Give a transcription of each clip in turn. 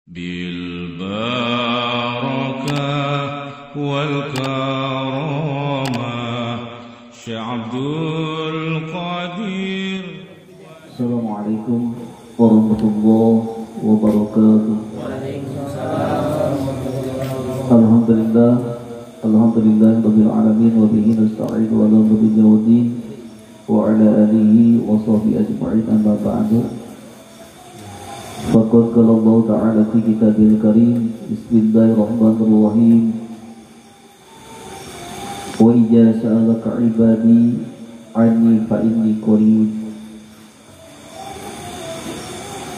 بالبركة والكرامة شيخ عبد القادر. السلام عليكم ورحمة الله وبركاته. Alhamdulillah rabbil alamin wa bihi nasta'in wa la nabiyya wa din wa ala alihi wa sahbihi ajma'in amma ba'du. Faqad qala Allah ta'ala fi kitabil karim bismillahirrahmanirrahim wa idza sa'alaka 'ibadi 'anni fa inni qarib.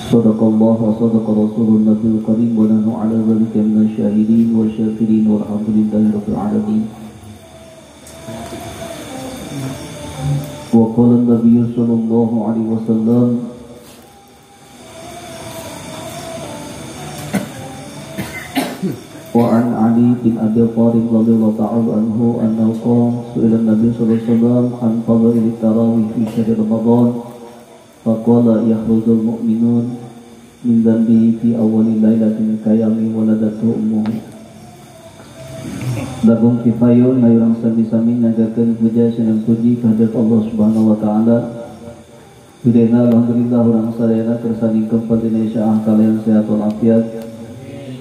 Sadaqallah wa sadaqa rasulun nabiyul karim wa nahnu ala dhalika minasy syahidin wa syakirin walhamdulillahi rabbil alamin. Wa qala an-nabiy sallallahu alaihi wasallam wa an Ali bin Abi Thalib radhiyallahu ta'ala anhu annahu qala su'ila an-nabiy sallallahu alaihi wasallam an fadhil tarawih fi syahr Ramadan. Faqala yakhrujul mu'minun min dhanbihi fi awwali lailatin kayami waladatu ummuhu. Bagong kifayon mayurang sami-sami nagakeun puja sareng puji kehadirat Allah Subhanahu wa taala. Bidena alhamdulillah urang sadayana kersaningkeun fadilah kalian sehat walafiat.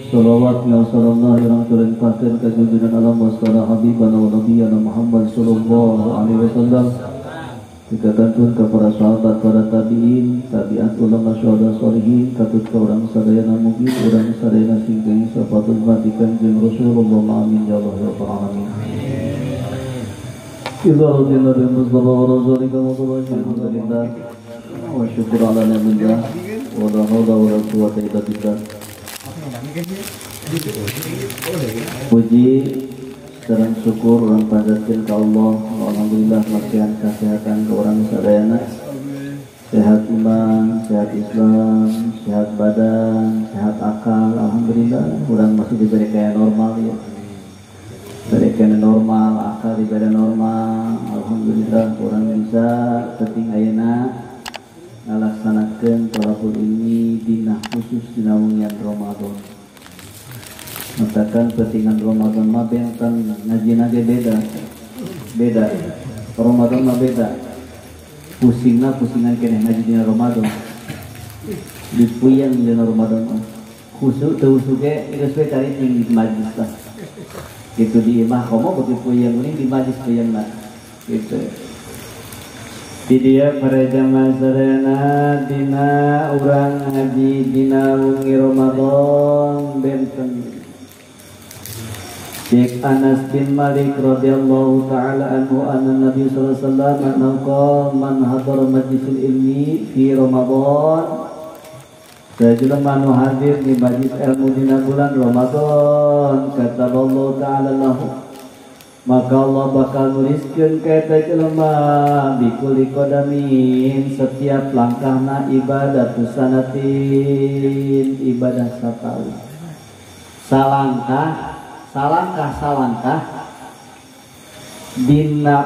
Shalawat wa salam urang turunkeun ka junjungan alam waspada habibana wa nabiyana Muhammad sallallahu alaihi wasallam. Dikatakan kepada sahabat, para tabi'in, tabi'at ulama syuhada sholihin, katut ke orang sadayana mungkin, orang sadayana singkang sahabatul matikan jeng Rasulullah amin ya Allah ya Rabbal alamin. Idza radina bil mustafa wa rasulika wa alhamdulillah wa syukur ala nabiyyillah wa la haula wa la quwwata illa billah. Puji dan syukur orang panjatkeun ka Allah. Alhamdulillah masihan kesehatan ke orang sadayana, sehat iman, sehat Islam, sehat badan, sehat akal. Alhamdulillah orang masih diberi kaya normal ya, diberi kaya normal, akal diberi normal. Alhamdulillah orang bisa penting ayeuna ngalaksanakeun thalabul ilmi dina khusus dina wengian Ramadan. Mengatakan pentingan Ramadan mah benten ngaji nage beda Ramadan mah beda pusingan kene ngaji dina Ramadan dipuyang dina Ramadan mah khusuk teu usuge geus we cari ning di majlis lah gitu di imah komo beuti puyang uning di majlis puyangna gitu. Di dia para jamaah sadayana dina urang ngaji dina wengi Ramadan benten Syekh Anas bin Malik radhiyallahu ta'ala anhu anna Nabi sallallahu alaihi wasallam anqala man hadara majlisul ilmi fi Ramadan. Sajelema manu hadir di majlis ilmu dina bulan Ramadan, kata Allah ta'ala lahu, maka Allah bakal nuliskeun ka eta jelema bikulli qadamin setiap langkahna ibadah sanatin ibadah satahun. Salangkah dina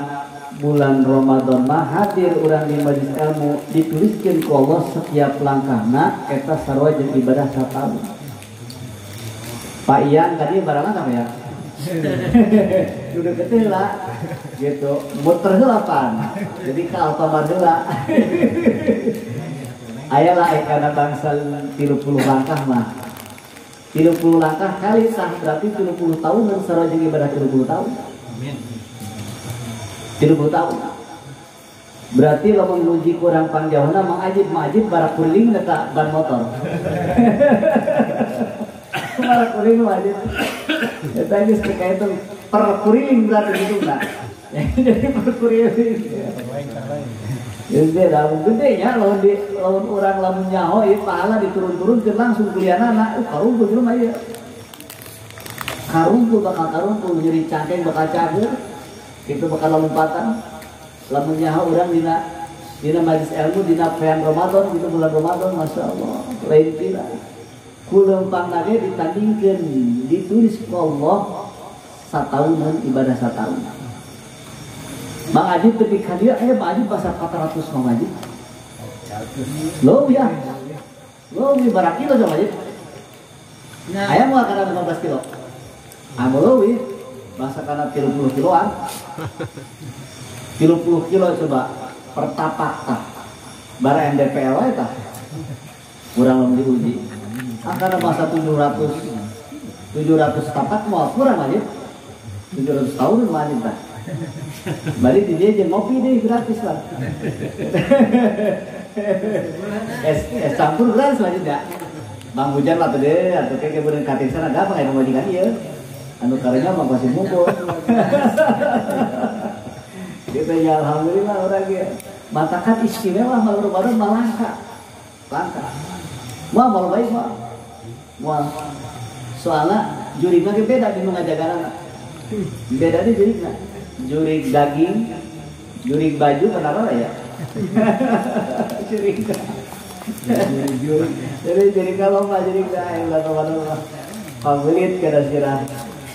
bulan Ramadan mah hadir urang di majlis ilmu dituliskeun ku Allah setiap langkahna eta sarua jeung ibadah satahun. Pak Ian tadi barangna apa ya? Udah gede lah gitu, muter heula pan. Jadi ka Alfamart heula. Aya lah kana bangsa 30 langkah mah. 30 langkah kali sah berarti 30 tahun dan sarua jeung ibadah 30 tahun. Amin. 30 tahun. Berarti lamun nuji kurang pangjauhna mangajib barak kuring eta ban motor. Barak kuring wajib. Eta geus kayak itu per kuring berarti gitu nah. Jadi per kuring. Jadi dalam gedenya lawan orang lamun nyaho ieu pahala diturun-turunkeun langsung kuliahna karumpul jelema ieu. Karumpul nyeri cangkeng bakal cabur. Kitu bakal lompatan. Lamun nyaho urang dina majlis ilmu dina poean Ramadan gitu bulan Ramadan masyaallah. Lain pila. Kuleumpangna ge ditandingkeun ditulis ku Allah satahunan ibadah satahun. Bang Ajib ketika dia, Bang Ajib pasal 400 Bang Ajib. Lo ya, lo barak kilo sama Ajib. Ayam mau karena 15 kilo. Amolowi masa karena 30 kiloan. 30 kilo coba per tapak tah. Bara NDPL wae tah. Kurang belum diuji. Karena masa 700 tapak mau kurang aja. 700 tahun wajib tah. Balik di dia ngopi deh gratis lah. es campur gratis wajib enggak? Bang hujan lah tuh deh, atau kayak bener kating sana gampang ya majikan iya. Anu karenya mah masih mumpul. Kita ya alhamdulillah orang ya. Matakan istimewa malu baru malangka. Langka. Wah malu baik mah. Wah. Soalnya jurigna ge beda di ngajagarana. Beda di jurigna. Jurig daging, jurig baju kenapa lah ya? Jurig. Jadi kalau mah jadi yang lama-lama pamit kira-kira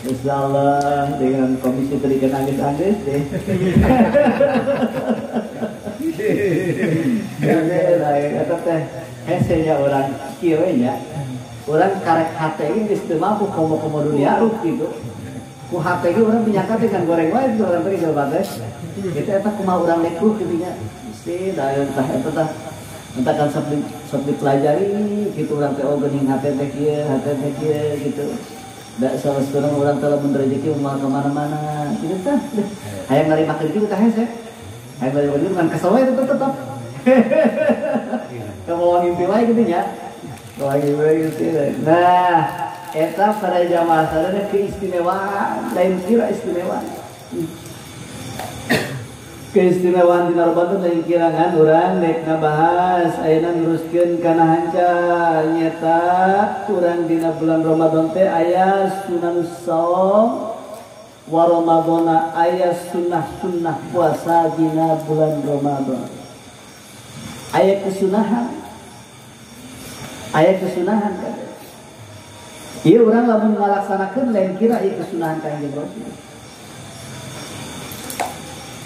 insyaallah dengan komisi terikan angis-angis deh. Kata teh hesenya orang kieunya orang karek hate ini geus teu mampu komo dunia rup gitu. Ku hate ge urang pinyaka teh kan goreng wae urang teh geus bates. Kita eta kumaha urang lekuh kitu nya. Mesti da entah eta tah entah kan sok dipelajari gitu orang teh oh geuning hate teh kieu gitu. Da salah orang telah menrezeki mau kemana-mana gitu tah. Hayang narimakeun kitu tah hese. Hayang narimakeun kan kesel wae tetep. Kamu ngimpi wae gitu nya. Lagi gitu. Nah, eta pada jamaah sadana keistimewaan, lain kira istimewa. Keistimewaan di Ramadan lain kirangan urang nek ngabahas ayeuna nuruskeun kana hanca nyata urang dina bulan Ramadan teh aya sunan shaum wa Ramadana aya sunnah puasa dina bulan Ramadan. Aya kesunahan kan. Ieu urang lamun ngalaksanakeun lain kira ieu kesunahan Kanjeng Rasul.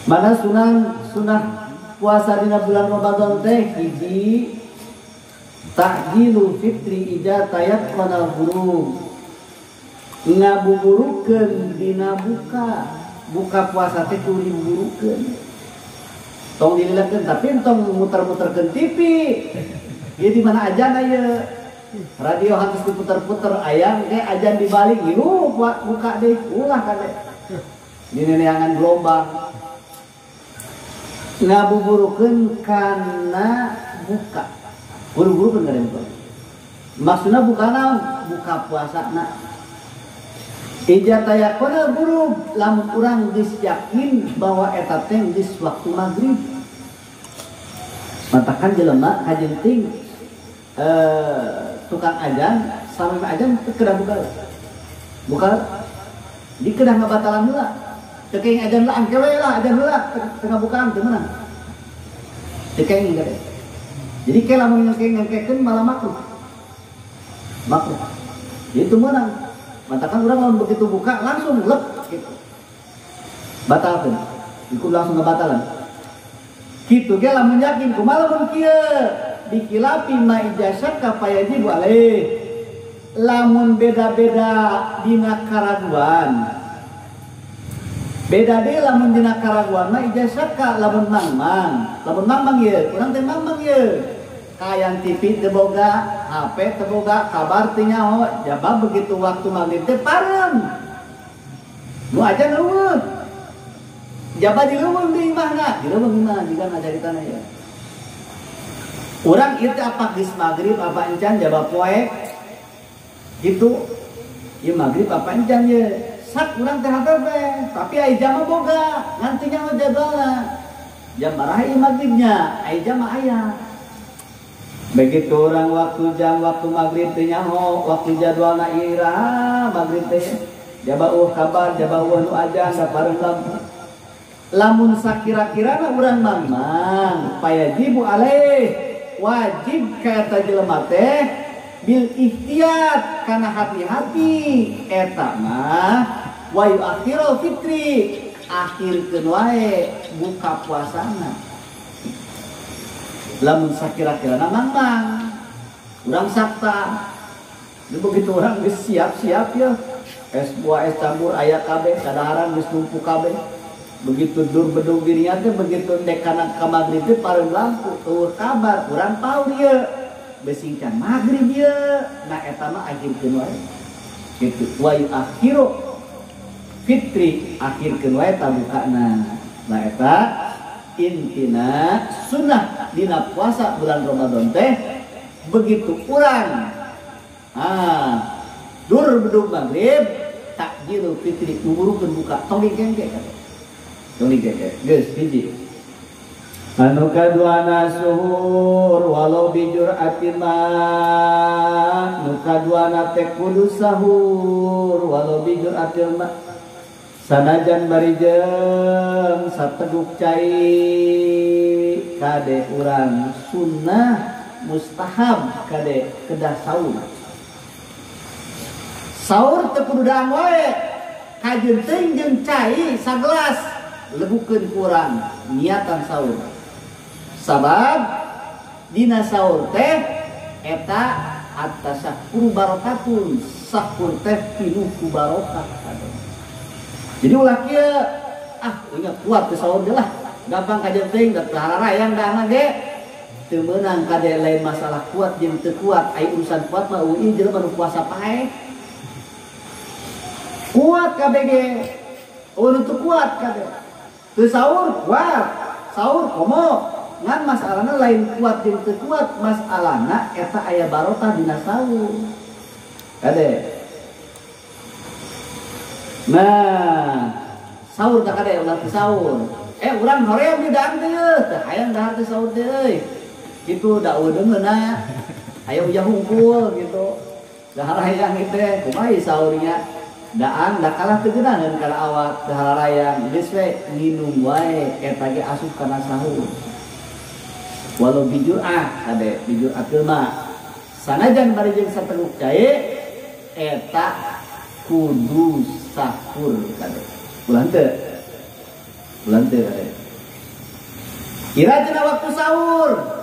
Mana sunah puasa dina bulan Ramadan teh hiji ta'jilul fitri ija tayaqqana burung. Ngabuburukeun dina buka puasa teh kudu dibuburukeun. Tong dilihatkeun tapi tong muter-muterkeun TV. Ieu di mana ajan aya? Radio harus diputer-puter ayam teh ajan dibalik ieu buka deh ulah kan deh. Di neneangan gelombang. Ngabuburukeun kana buka. Buru-buru kan buka. Maksudna buka puasana. Ija tayakona buru lamun urang geus yakin bahwa eta teh geus waktu maghrib. Matakan jelema kajenting tukang ajan sampai ajan kedah buka. Di kedah ngabatalan heula. Tekeng ajan lah, angke wae lah, ajan heula tengah bukaan teu meunang. Tekeng gede. Jadi ke lamun ngengkekeun malah makruh. Itu meunang. Matakan urang lamun begitu buka langsung lep gitu. Batalkeun. Iku langsung ngabatalan. Kitu ge lamun yakin kumaha lamun kieu dikilapi ma ijazah ka payajibu alaih. Lamun beda-beda dina karaguan. Beda deh lamun dina karaguan mah ijazah ka lamun mangmang ye urang teh mangmang ye kayan TV teu boga HP teu boga kabar teu nyaho jaba begitu waktu maghrib teh parem nu aja leuweung jaba dileuweung di imahna jiga ngajaritana ya urang ieu teh apa geus maghrib apa encan jaba poe gitu ieu maghrib apa encan ye sak urang teh hater teh, tapi aya jam boga, nganti nyaho jadwalna. Jam baraha ieu maghribnya, aya jam aya. Begitu orang waktu maghrib teh nyaho, waktu jadwalna iraha maghrib teh. Jaba kabar, jaba nu ajan sapareng lampu. Lamun sakira-kirana urang mamang, payajibu alaih, wajib ka eta jelema teh bil ihtiyat kana hati-hati eta mah wa yu'akhirul fitri akhirkeun wae buka puasana lamun sakira-kirana mangmang urang sakta Begitu orang geus siap-siap ya. Es buah es campur aya kabeh, kadaharan geus numpuk kabeh. Begitu dur bedug dirinya teh begitu dek kana ka magrib teh pareun lampu eueuh kabar urang paur ieu. Beusi can magrib ieu. Nah eta mah akhirkeun wae. Kitu wa akhiru fitri akhirkeun wae tabukana. Nah eta intina sunnah dina puasa bulan Ramadan teh begitu urang dur bedug magrib takjilul fitri nguburukeun buka tong digengge geus hiji anu kaduana suhur walau bijur'atin ma nu kaduana teh kudu sahur walau bijur'atin ma sanajan bari jeung sateguk cai kade urang sunnah mustahab kade kedah sahur. Sahur teu kudu daang wae. Kajeunteung jeung cai sagelas lebukeun ku urang niatan sahur. Sabab dina sahur teh eta at-tasahhur barokatun. Sahur teh pinuh ku barokah. Jadi ulah kieu ingat kuat ke sahur ge lah. Gampang kajeunteung da hararayang daangna ge. Teu meunang kade lain masalah kuat jeung teu kuat, ai urusan kuat mah UI jelema nu puasa pae. Kuat kabeh ge. Nu teu kuat kabeh. Teu sahur kuat, sahur komo. Ngan masalahna lain kuat jeung teu kuat, masalahna eta aya barokah dina sahur. Kade. Nah, sahur tak kade ulah teu sahur. Urang hoream di daang teh, teu hayang dahar teh sahur teh euy. Gitu dakwah deungeuna aya ujah hungkul gitu dahar hayang teh kumaha saurnya daang da kalah teu geunaheun kana awak teu hararayang geus we nginum wae eta ge asup kana sahur walau bijur'ah kade bijur'ah teu mah sanajan bari jeung sateguk cai eta kudu sahur kade ulah teu kade kira cenah waktu sahur.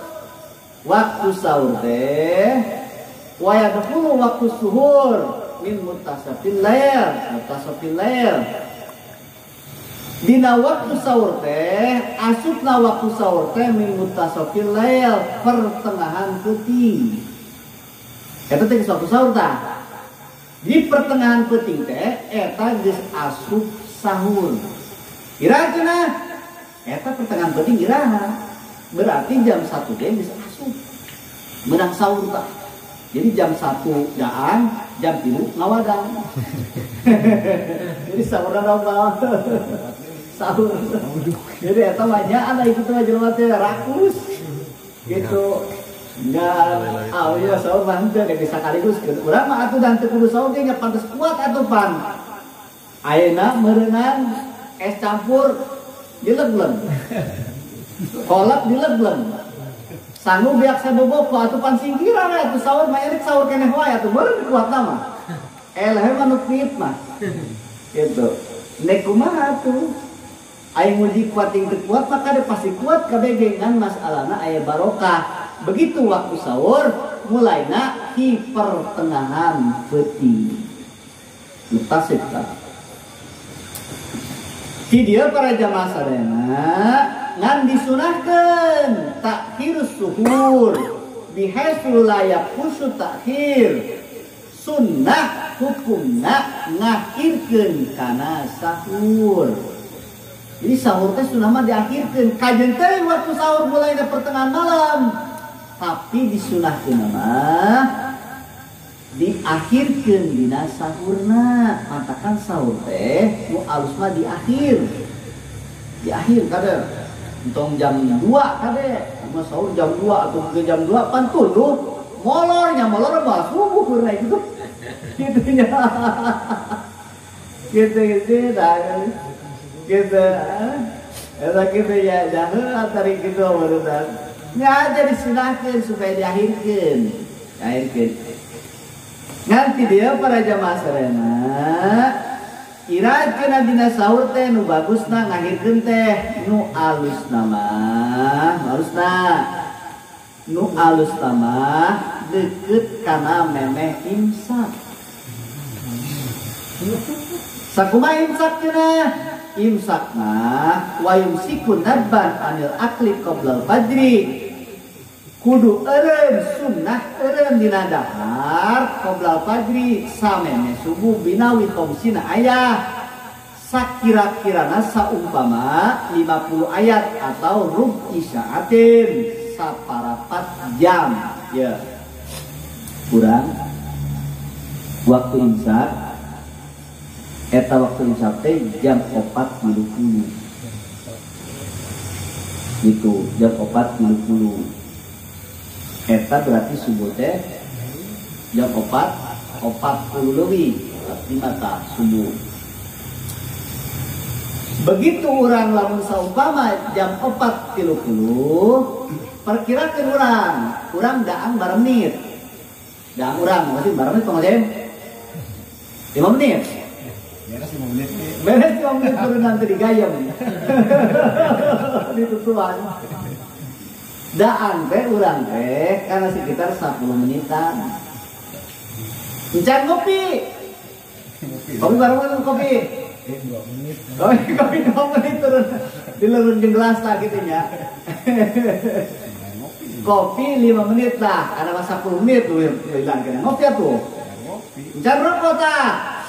Waktu sahur teh waya dahulu waktu suhur min mutasafil lail. Dina waktu sahur teh asupna waktu sahur teh min mutasafil lail pertengahan peuting. Eta teh waktu sahur tah. Di pertengahan peuting teh eta geus asup sahur. Iraha cenah eta pertengahan peuting iraha. Berarti jam 1 teh geus asup. Menang sahur tak. Jadi jam 1 daang, jam 3 ngawadang. Jadi sahur normal. Sahur. Jadi eta mah nya ana ieu teh jelema teh rakus. Gitu. Enggak, ya sahur mah teh bisa sekaligus. Urang mah atuh dan teu kudu sahur ge nya pantes kuat atuh pan. Ayeuna meureunan es campur dileg-leg. Kolak dileg-leg. Sanggup biak saboboko atuh pan singkiran atuh sahur mah erik sahur keneh wae atuh beureun kuat mah. Eleh mah nu pit mah. Gitu. Nek kumaha atuh? Aing muji kuat ting teu kuat mah kade pasti kuat kabeh ge ngan masalahna aya barokah. Begitu waktu sahur mulaina di pertengahan peuting. Mutasib kan. Di dia para jamaah sadayana ngan disunahkeun takhirus suhur bihaitsu la yaqusu takhir sunnah hukumna ngakhirkeun kana sahur. Jadi sahur teh sunah mah diakhirkeun kajeun teh waktu sahur mulai dari pertengahan malam tapi disunahkeun mah diakhirkeun dina sahurna. Matakan sahur teh nu alus mah di akhir kade entong jam 2 kade mah sahur jam 2 atau ke jam 2 pan tuluh molor mah subuh beurna itu gitu nya gitu dah gitu eta kitu ya jaheula tari kitu beurna nya jadi sunahkeun supaya diakhirkeun nganti dia para jamaah sarena irakeun dina sahur teh nu bagusna ngakhirkeun teh nu alusna mah deket kana memeh imsak. Sakumaha imsak cenah? Imsak mah wa yumsikun nadban anil akli qoblal fajri. Kudu eureun sunnah eureun dina dahar qoblal fajri sameme subuh binawi khamsina ayat. Sakira-kirana saumpama 50 ayat atau rubi sa'atin saparapat jam ya. Kurang waktu imsak eta waktu imsak teh jam 4.30 gitu, jam 4.30 eta berarti subuh teh jam 4.40 lebih berarti mata subuh. Begitu orang lamun saumpama jam 4.30 perkirakan orang daang bareng menit. Daang orang masih bareng menit pengajem 5 menit. Beres 5 menit. Beres 5 menit turun nanti digayam. Ditutuan. Daang teh urang teh karena sekitar 10 menitan. Encan kopi. Kopi bareng kopi. 2 menit. Kopi 2 menit turun. Dilurun jeung gelas lah gitu nya. Kopi 5 menit lah, karena masa 10 menit tuh hilang kena ngopi atuh. Encan rokok tah.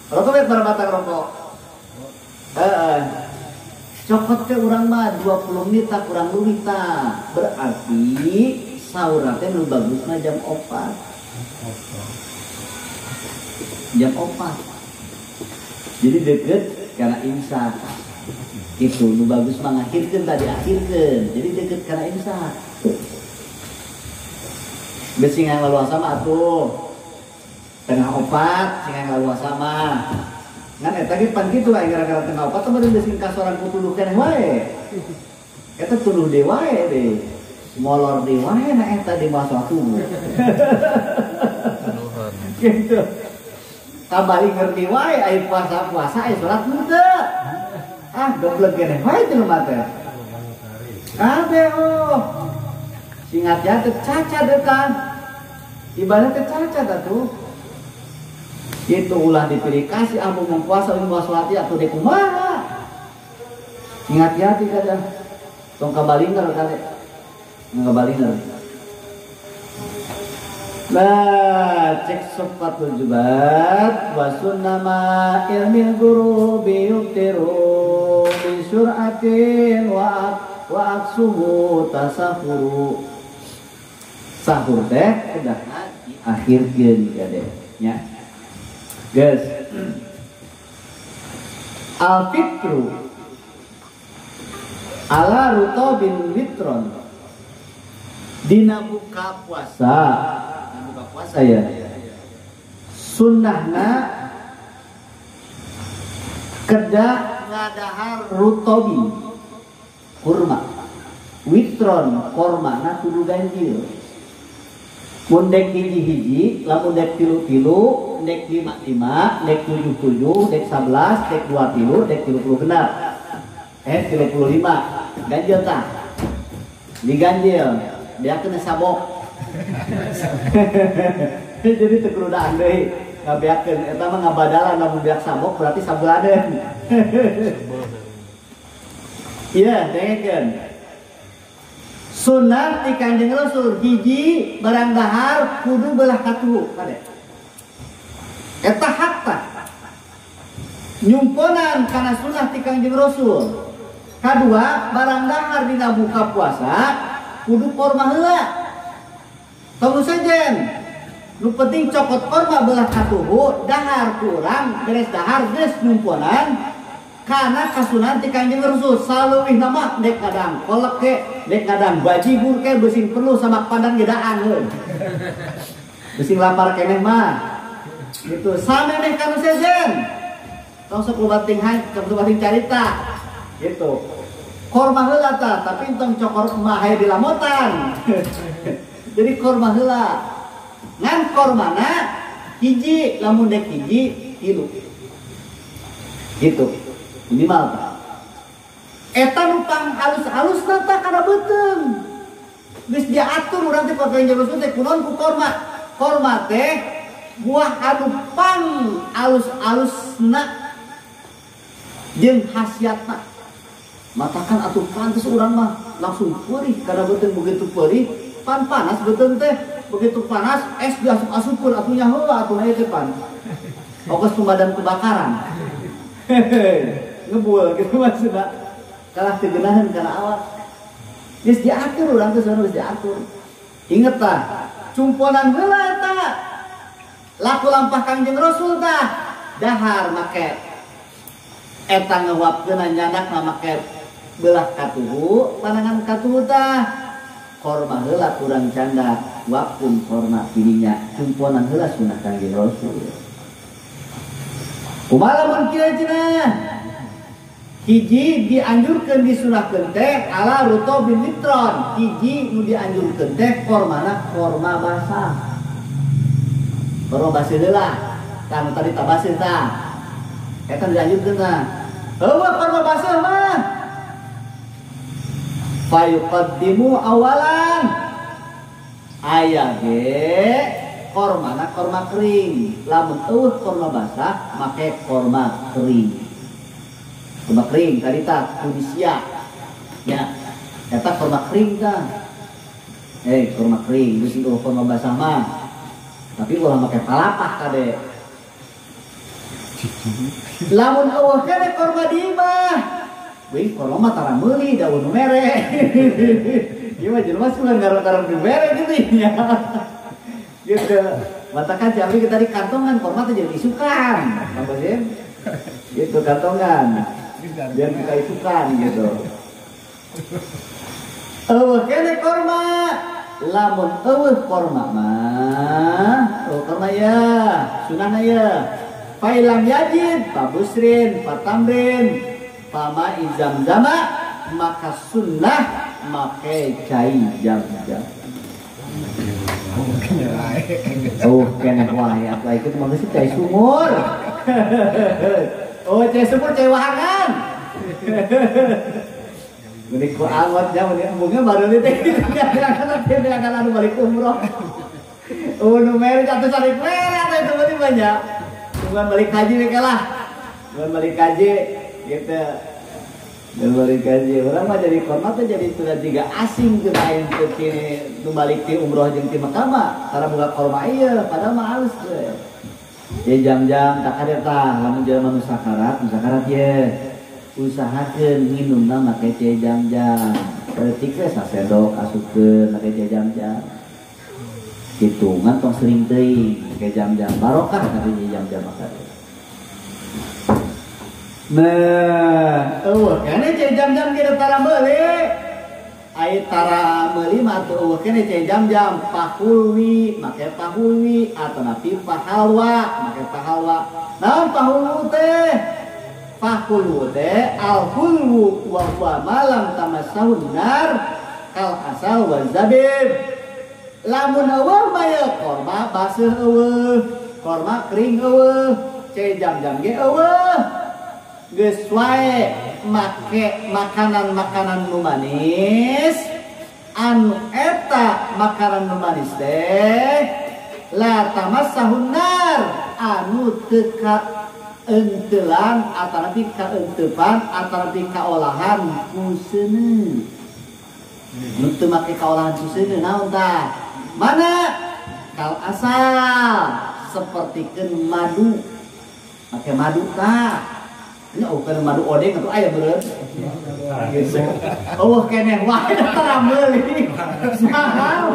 Rokok bet berapa batang rokok? Cokot ke urang mah 20 menit tak kurang leuwih tah. Berarti saurna teh nu bagusna jam 4. Jam 4. Jadi deket karena imsak. Itu nu bagus mengakhirkan tadi akhirkan. Jadi deket karena imsak. Besing yang lalu sama atuh. Tengah 4 sing yang lalu sama. Ngan eta ge pan kitu aya gara-gara tengah 4 teh beureun besing kasoran ku tuduh keneh wae. Eta tuduh deui wae deh. Molor deui wae na eta di masa tubuh. Gitu. Kabali ngerti wae aya puasa-puasa aya salat henteu. Ah, goblok keneh wae teh mah teh. Kabeh Singat ya teh cacat kan. Ibadah teh cacat atuh. Itu ulah dipilih kasih ampun mempuasa ilmu salat atuh deuk kumaha. Ingat hati kada. Tong kabalinger kali. Ngabalinger. Nah, cek sofatul jubat wa sunnama ilmil guru biyutiru bi sur'atin wa aksuhu tasahuru. Sahur teh udah akhirkeun gade nya. Guys. Al-fitru ala rutobin witron. Dina buka puasa ya. Sunnahna kerja ngadahar rutobi kurma witron kormana kudu ganjil. Mun dek hiji-hiji, lamun dek 3-3, dek 5-5, dek 7-7, dek 11, dek 23, dek 30 genap. 35 ganjil tah. Diganjil, dia kena sabok. Jadi tekerudaan deui ngabeakeun eta mah ngabadalan lamun beak sabok berarti sabuladeun. Iya, dengekeun. Sunnah ti Kanjeng Rasul hiji barang dahar kudu belah katuhu kade. Eta hakta. Nyumponan kana sunnah ti Kanjeng Rasul. Kadua barang dahar dina buka puasa kudu korma heula. Tong sajen. Nu penting cokot korma belah katuhu dahar kurang beres dahar geus nyumponan karena kasunan ti Kanjeng Rasul saleuwih nama dek kadang kolek ke dek kadang bajibur ke besing perlu sama padang gedaan heuh. Besing lapar keneh mah. Gitu samemeh kana sejen. Tong sok lubating carita. Gitu. Korma heula tah tapi tong cokor mah haye dilamotan. Jadi korma heula. Ngan kormana hiji lamun dek hiji 3. Gitu. Minimal. Eta nupang halus-halus nata kada beuteung. geus diatur urang teh pakai jeung Rasul teh kunaon ku korma. Korma teh buah anu pang alus-alusna jeung khasiatna. Matakan atuh pantes urang mah langsung perih karena beuteung begitu perih, pan panas beuteung teh begitu panas es diasup-asupkeun atuh nya heula atuh aya teh pan. Fokus pemadam kebakaran. Ngebul gitu maksudna. Kalah tegenahan kana awak. Geus diatur urang teh sono geus diatur. Inget tah, cumponan heula eta. Laku lampah Kangjeng Rasul tah dahar make eta ngewapkeun nyandak make belah katuhu, panangan katuhu tah korma heula kurang canda wapkeun korma pidinya cumponan heula sunah Kangjeng Rasul. Kumaha mun kieu cenah? Hiji dianjurkeun disunahkeun teh ala ruto bin mitron. Hiji nu dianjurkeun teh kormana korma basah. Korma basah heula. Kan tadi tak basah tah. Eta dianjurkeun tah. Heueuh korma basah mah. Fa yuqaddimu awalan. Aya ge kormana korma kering. Lamun eueuh korma basah make korma kering. Korma kering tadi tak kudisia. Ya. Eta korma kering tah. Korma kering geus eueuh korma basah mah. Tapi ulah make palapah kade. Lamun eueuh kene korma di mah. Wih, korma mah tara meuli daun mere. Ieu mah jelema sugan garang-garang di mere gitu ya. Gitu. Matakan jambi kita di kantongan korma teh jadi isukan. Apa sih? Gitu kantongan. Biar kita isukan gitu. Eueuh kene korma. Lamun eueuh korma mah, korma ya, sunahna ya. Failam yajid, pabusrin, patamrin, pama izam-zama, maka sunnah make cai jam-jam. Oh, kene wae apa ikut mah geus cai sumur. Oh, cai sumur cai wahangan. Geuning ku awatnya mun embungnya baru teh kan anu balik umroh. Oh, nu mere atuh sarik mere atuh itu berarti banyak. Bukan balik haji we lah. Bukan balik haji gitu. Dan balik haji urang mah jadi korma teh jadi sudah tiga asing teu lain teu kini nu balik ti umroh jeung ti Makkah mah cara boga korma ieu padahal mah halus teh. Ye jam-jam tak ada tah lamun jelema nu sakarat ye usahakeun minumna make teh jam-jam. Leutik we sasendok asupkeun make teh jam-jam. Kitu ngantong sering teuing make jam-jam barokah tadi jam-jam makan. Nah, kene teh jam-jam kita tara meuli. Ai tara meuli mah teu kene teh jam-jam pahulwi make pahulwi atau napi pahalwa make pahalwa. Naon pahulwu teh? Pahulwu teh alhulwu wa huwa malam tamassahun nar kal asal wa zabib. Lamun eueuh mah korma baseuh eueuh, korma kering eueuh, cai jam-jam ge eueuh. Geus wae make makanan-makanan nu manis anu eta makanan nu manis teh la tamassahun nar anu teu ka entelan atau nanti ka entepan atau nanti ka olahan ku seuneu. Nu teu make ka olahan ku seuneu naon tah? Mana kal asal sepertikeun madu. Make madu tah. Nya kan madu odeng atau aya beureun. Oh keneh wae tara meuli. Mahal.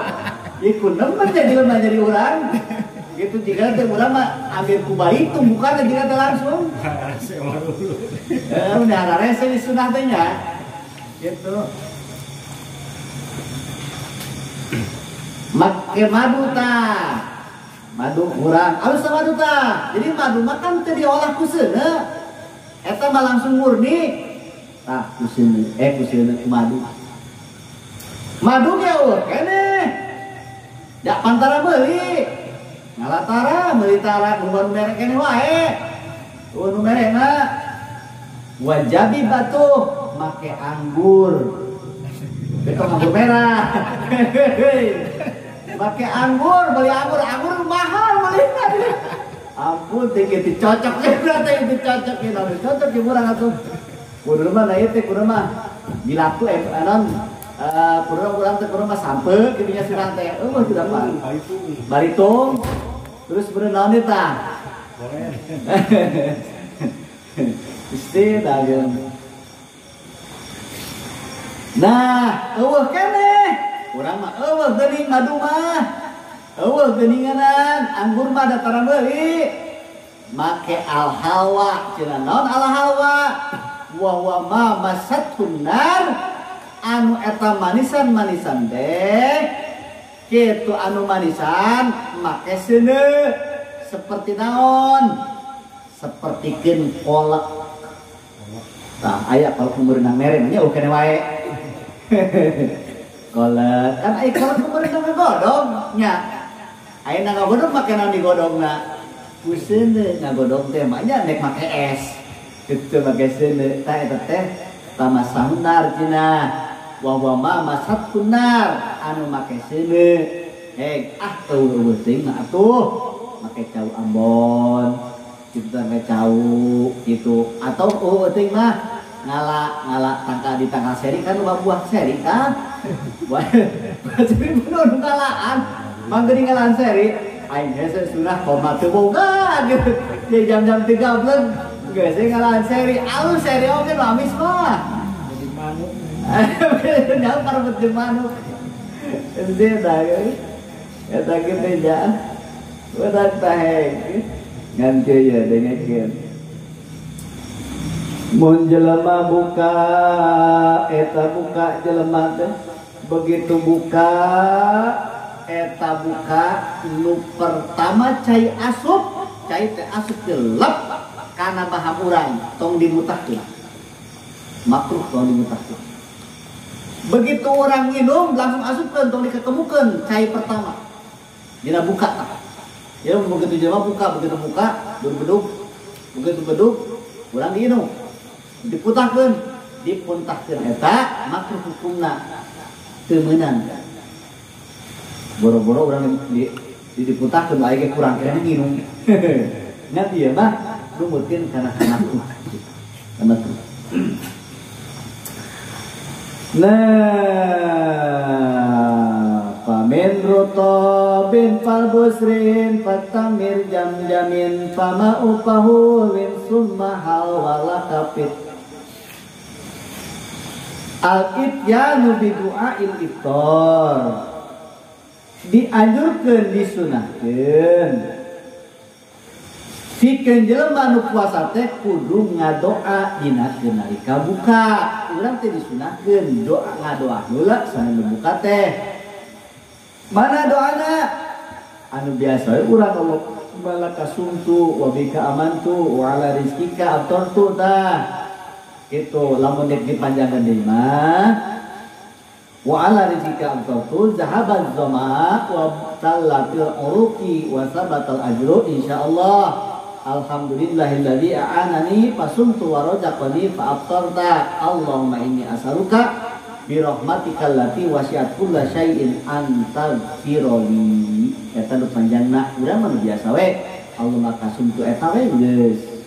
Iku nemen jadi urang. Gitu jika teh urang mah ambil ku bayi itu bukan jika teh langsung. Udah rarese di sunah teh nya. Gitu. Make madu tah. Madu urang. Alus madu tah. Jadi madu makan teh diolah ku seuneu. Eta mah langsung murni. Tah ku seuneu ku madu. Madu ge eueuh keneh. Da pantara meuli. Ngalatara meuli tara nu mere keneh wae. Nu merena wajabi batuh make anggur. itu anggur merah. Pakai anggur, beli anggur mahal beli. Ampun, tinggi dicocok berarti dicocok cocok murah atuh. Kudu mah na ieu kudu mah dilatu anon kurang teh kudu mah sampe kitu nya sirang teh. Tidak apa. Baritung. Terus bener naon eta? Isti dageun. Nah, eueuh keneh. Urang mah eueuh geuning madu mah. Eueuh geuninganan, anggur mah da tara meuli. Make al halwa, cenah naon al halwa? Wa huwa ma masatun nar anu eta manisan-manisan teh kitu anu manisan make seuneu seperti naon? Sapertikeun kolak. Tah aya kalau kumeurna mere nya ukene wae. Kolak kan aya kalau kumeurna ngagodog nya. Aya ngagodog make naon digodogna? Kuseuneu ngagodog teh mah nya nek make es. Kitu make seuneu tah eta teh tamasahnar cenah. Wa wa ma masatkunar anu make seuneu. Eueuh teuing atuh make cau Ambon. Kita make cau gitu atau teuing mah ngala di tanggal seri kan buah seri kan. Jadi bener ngalaan. Manggeuni ngalaan seri aing hese surah koma teu boga gitu. Di jam-jam 13 geus ngalaan seri. Alus seri oge lamis mah. Jadi manuk. Nya parebet jeung manuk. Ente da eta ge beja. Udah taheng. Ngan teu ya dengekeun. Mun jelema buka eta buka jelema teh begitu buka eta buka nu pertama cai asup cai teh asup gelap kana baham urang tong dimutahkeun makruh tong dimutahkeun begitu orang minum langsung asupkeun tong dikekemukeun cai pertama dina buka tah ya begitu jelema buka begitu bedug urang diinum diputahkeun eta makruh hukumna teu meunang boro-boro urang diputahkeun aya ge kurang kena nginum ngan ieu mah numutkeun kana makruh nah pamin rutobin fal busrin fatamir jam-jamin fama upahu win summa hal wala kapit al-ityanu bi du'ail iftar dianjurkeun disunahkeun pikeun jelema nu puasa teh kudu ngadoa dina nalika buka urang teh disunahkeun doa ngadoa heula sambil buka teh mana doana anu biasa we urang Allah kasumtu wa bika amantu wa ala rizqika aftartu tah itu lamun dipanjangkeun deui mah wa ala rizqika aftartu zahabaz zama wa talatil uruqi wa sabatal ajru insyaallah alhamdulillahilladzi a'anani fasumtu wa razaqani fa aftarta Allahumma inni as'aluka bi rahmatikal lati wasi'at kulla syai'in antaghfirli eta nu panjangna urang mah biasa we Allahumma kasumtu eta we geus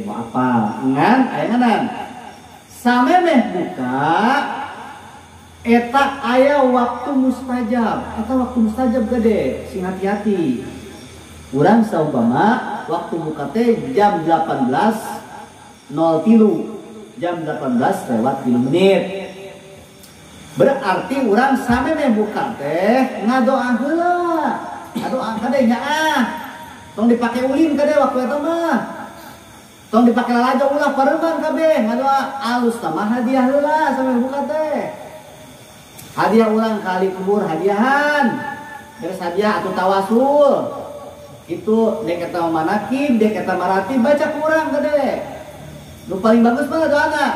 mau apa ngan aya nganan samemeh buka eta aya waktu mustajab eta waktu mustajab gede sing hati-hati urang saumpama waktu buka teh jam 18.03 jam 18:03 menit berarti urang samemeh buka teh ngadoa heula ngadoa kade nya tong dipake ulin kade waktu eta mah tong dipake lalajo ulah pareman kabeh ngadoa alus tah hadiah heula samemeh buka teh hadiah urang kali kubur hadiahan terus hadiah atuh tawasul itu dek eta manakib dek eta maratib baca kurang gede nu paling bagus mah doana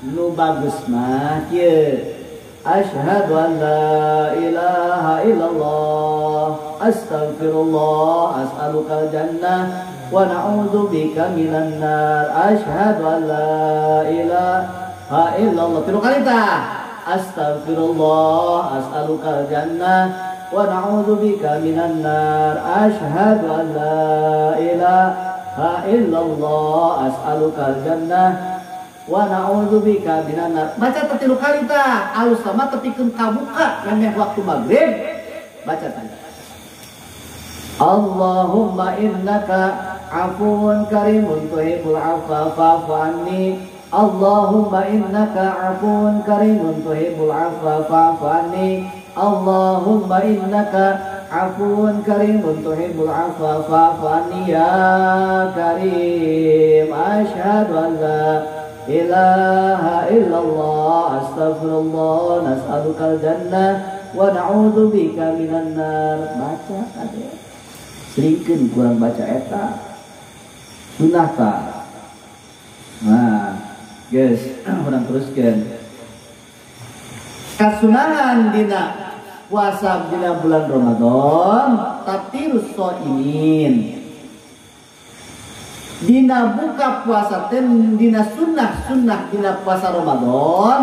nu bagus mah kieu asyhadu an la ilaha illallah astaghfirullah as'alukal jannah wa na'udzubika minan nar asyhadu an la ilaha illallah tilu kali tah Astaghfirullah as'alukal jannah wa na'udzubika minan nar. Asyhadu an la ilaha illallah as'alukal jannah wa na'udzubika minan nar. Baca tetilu kali tah, alus sama tepikeun kabuka memeh waktu maghrib. Baca tanya. Allahumma innaka afuwun karimun tuhibbul afwa fa'fu anni. Allahumma innaka afuwun karimun tuhibbul afwa fa'fu anni. Allahumma innaka afuwun karimun tuhibbul afwa fa'fu anni ya karim. Asyhadu an la ilaha illallah astaghfirullah nas'alukal jannah wa na'udzubika minan nar. Baca kade. Seringkeun kurang baca eta. Sunah ta. Nah, guys, urang teruskeun. Kasunahan dina puasa dina bulan Ramadan tatirus shaimin. Dina buka puasa teh dina sunnah dina puasa Ramadan,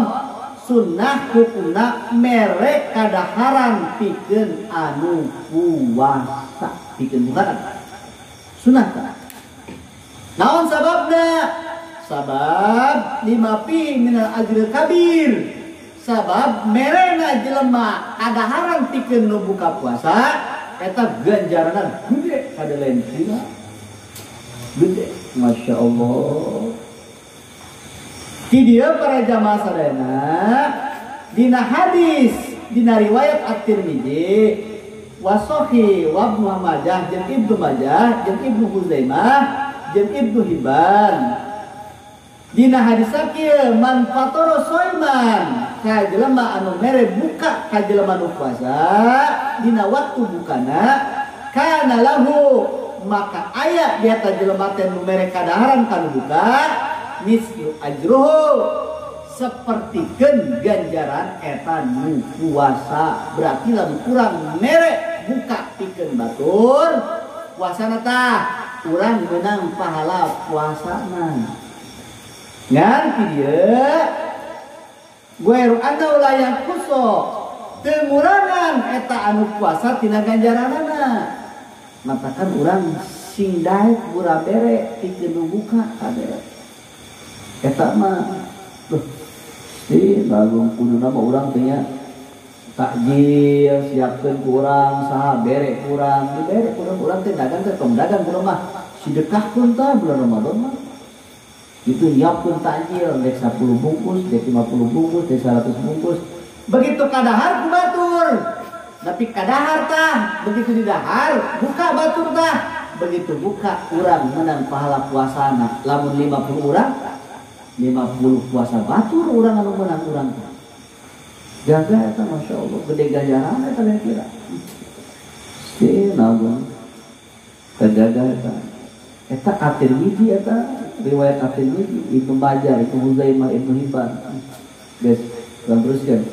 sunnah hukumna mere kadaharan pikeun anu puasa, pikeun bukaan sunnah ta. Naon sababna? Sabab lima pi minal ajril kabir. Sabab merena jelema kadaharan pikeun nu buka puasa eta ganjaranna gede kada lain dina. Gede, Masya Allah. Di dia para jamaah sadayana dina hadis dina riwayat At-Tirmidzi wa Sahih wa Ibnu Majah jeung Ibnu Majah jeung Ibnu Huzaimah jeung Ibnu Hibban. Dina hadis sakieu man fatara shaiman ka jelema anu mere buka ka jelema nu puasa dina waktu bukana kana lahu maka aya di atas jelema teh nu mere kadaharan kana buka mislu ajruhu sapertikeun ganjaran eta nu puasa. Berarti lamun urang mere buka pikeun batur puasana tah urang meunang pahala puasana. Ngan kieu gueru anda ulayang kuso tengurangan eta anu puasa tina ganjaranana. Matakan urang sing daek bura bere pikeun buka kadere. Eta mah bagung kuduna mah urang teh nya takjil siapkeun ku urang saha bere urang dibere urang teh dagang teh tong dagang urang mah sedekahkeun tah bulan Ramadan mah itu nyiapkeun takjil dek 10 bungkus dek 50 bungkus dek 100 bungkus begitu kadahar ku batur. Tapi kadahar tah begitu didahar buka batur tah begitu buka urang menang pahala puasana. Lamun 50 urang 50 puasa batur urang anu menang urang tah. Jaga eta Masya Allah gede ganjaran eta kira. Si naon terjaga eta. Eta At-Tirmidzi eta riwayat At-Tirmidzi Ibnu Majah Ibnu Huzaimah Ibnu Hibban. Guys, teruskan.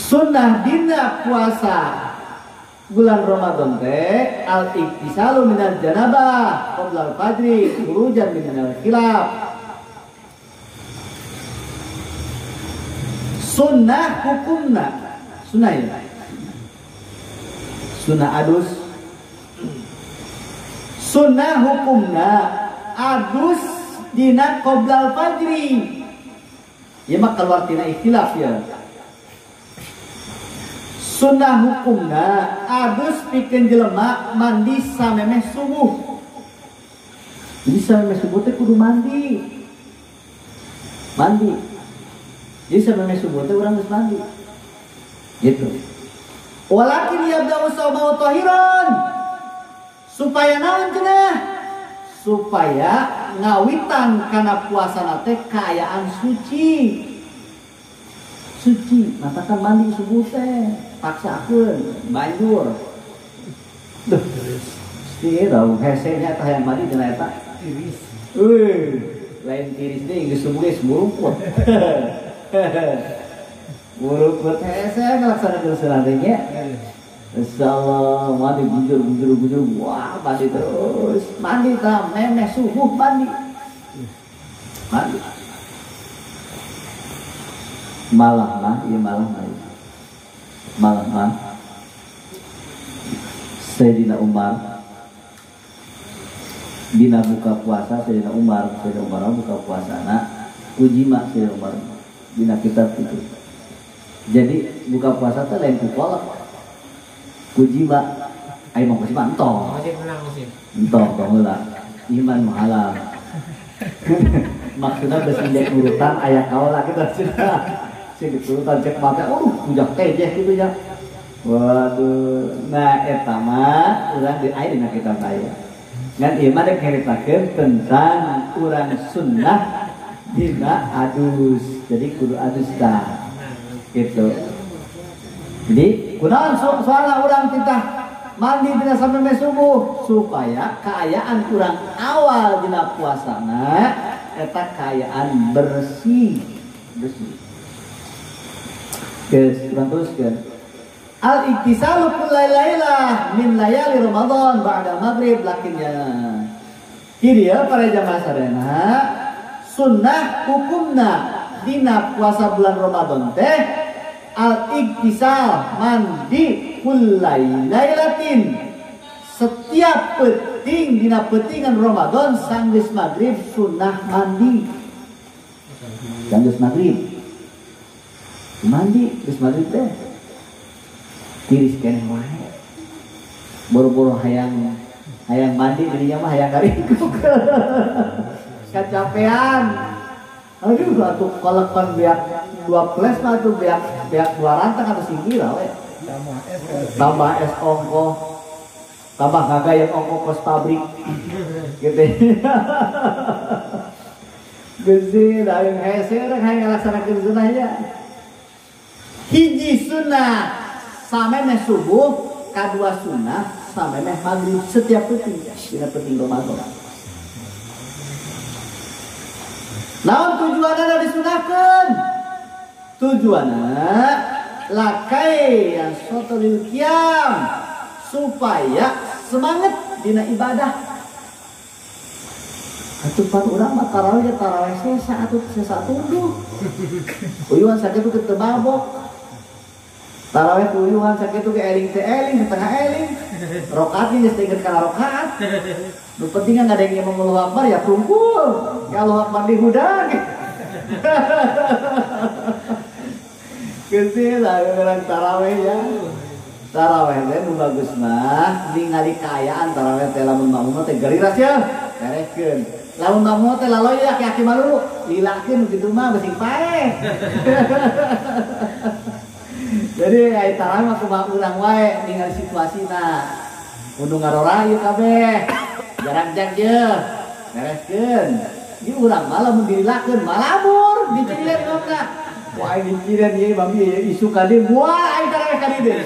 Sunnah dina puasa bulan Ramadan teh al-iktisalu minal janabah qabla al-fajri khurujan minal khilaf. Sunnah hukumna sunnah ya. Sunnah adus. Sunnah hukumna adus dina qabla al-fajri. Ya mah keluar tina ikhtilaf ya. Sunnah hukumna adus pikeun jelema mandi samemeh subuh. Jadi samemeh subuh teh kudu mandi. Mandi. Jadi samemeh subuh teh urang geus mandi. Gitu. Walakin yabda'u shaumau tahiran. Supaya naon cenah? Supaya ngawitan kana puasana teh kaayaan suci. Suci, matakan mandi subuh teh. Paksakeun banjur. Duh. Ieu tahu hesenya tah yang mandi cenah eta. Tiris. Lain tiris deui geus subuh geus burukut. Burukut hese ngalaksanakeun sunah teh nya. Insyaallah mandi bujur. Wah, mandi terus. Mandi tah memeh subuh mandi. Mandi. malah mah Sayyidina Umar dina buka puasa Sayyidina Umar buka puasa uji mak Sayyidina Umar dina kitab itu. Jadi buka puasa teh lain kukolak uji mak ayo mau kasih mantong entong baheula iman halal maksudnya bersenjak urutan ayah kaula kita cerita sing urutan cek mata ujak teh gitu ya. Waduh, nah eta mah urang di aya dina kitab aya. Ngan ieu mah dek nyaritakeun tentang urang sunnah dina adus. Jadi kudu adus tah. Gitu. Jadi kunaon soalna urang titah mandi dina sampai subuh supaya kaayaan urang awal dina puasana eta kaayaan bersih. Guys, urang teruskeun. Al-iktisalu kullai lailah min layali Ramadan ba'da maghrib lakinnya. Kiri ya para jamaah sadayana sunnah hukumna dina puasa bulan Ramadan teh al-iktisal mandi kullai lailatin setiap peting dina petingan Ramadan sanggeus maghrib sunnah mandi. Sanggeus maghrib mandi geus maghrib teh tiris keneh wae. Boro-boro hayang mandi dirinya mah hayang karingkuk. Kacapean. Aduh atuh kolekon biak 2 ples mah atuh biak 2 rantang atau singgih lah we. Tambah es ongkoh. Tambah ngagayang ongkoh kos pabrik. Gitu. Gede da yang hese urang hayang ngalaksanakeun sunnah ya. Hiji sunnah sampai meh subuh, kadua sunnah sampai meh maghrib setiap peting dina peting Ramadan. Naon tujuanna disunahkeun? Tujuanna lakai yang sotoril qiyam supaya semangat dina ibadah. Atuh pan urang mah tarawih sesa atuh sesa tunduh. Uyuhan sakitu teu mabok. Tarawih tuyuhan sakitu ge eling teh eling setengah eling. Rakaat geus teu kana rakaat. Nu penting ada yang ngomong Allahu Akbar ya kumpul. Ya Allahu Akbar di hudang. Geus lah urang tarawih ya. Tarawih teh nu bagus mah ningali kaayaan tarawih teh lamun makmum teh gariras ya. Bereskeun. Lamun makmum teh laloy aki-aki malu, lilakeun kitu mah beuting pae. Jadi aya tarawih mah kumaha urang wae ningali situasina. Kudu ngarorayu kabeh. Jarak jeuh. Bereskeun. Ieu urang mah lamun dirilakeun malabur dicirian ngomna. Wah dicirian ieu bami isu ka dieu moal aya tarawih ka dieu.